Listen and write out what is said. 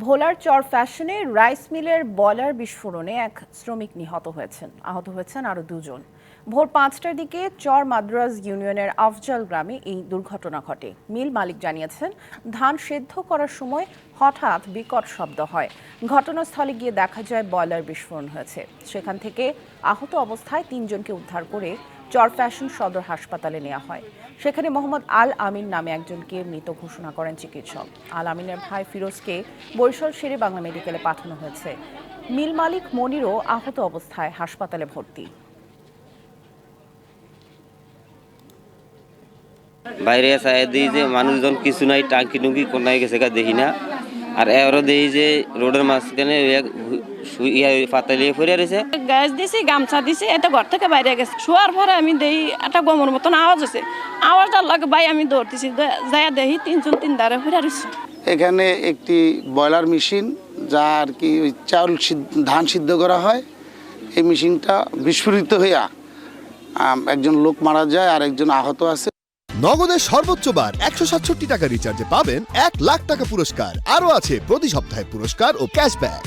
ভোলার চর ফ্যাশনে রাইস মিলের বয়লার বিস্ফোরণে এক শ্রমিক নিহত হয়েছেন, আহত হয়েছেন আরও দুজন। ভোর 5টার দিকে চর মাদ্রাজ ইউনিয়নের আফজাল গ্রামে এই দুর্ঘটনা ঘটে। মিল মালিক জানিয়েছেন, ধান সেদ্ধ করার সময় হঠাৎ বিকট শব্দ হয়। ঘটনাস্থলে গিয়ে দেখা যায় বয়লার বিস্ফোরণ হয়েছে। সেখান থেকে আহত অবস্থায় 3 জনকে উদ্ধার করে চর ফ্যাশন সদর হাসপাতালে নেওয়া হয়। সেখানে মোহাম্মদ আল আমিন নামে একজনকে মৃত ঘোষণা করেন চিকিৎসক। আল আমিনের ভাই ফিরোজকে বরিশাল শেরে বাংলা মেডিকেলে পাঠানো হয়েছে। মিল মালিক মনিরও আহত অবস্থায় হাসপাতালে ভর্তি। বাইরে দিই যে মানুষজন কিছু নাই, টাঙ্কি টুঙ্কি কোনায় গেছে দেখি না। আর এরও দেখি যে রোডের মাঝখানে পাতালিয়ে পড়ে রয়েছে। গ্যাস দিছি, গামছা দিছি, এটা ঘর থেকে বাইরে গেছে। শোয়ার পরে আমি দেখি একটা গমর মতন আওয়াজ আছে। আওয়াজটার লাগে ভাই আমি দৌড়তেছি, যাইয়া দেখি 3 জন 3 ধারে পড়ে রয়েছে। এখানে একটি বয়লার মেশিন, যা আর কি ওই ধান সিদ্ধ করা হয়, এই মেশিনটা বিস্ফোরিত হইয়া একজন লোক মারা যায় আর একজন আহত আছে। নগদের সর্বোচ্চ বার 167 টাকা রিচার্জে পাবেন 1 লাখ টাকা পুরস্কার। আরও আছে প্রতি সপ্তাহে পুরস্কার ও ক্যাশব্যাক।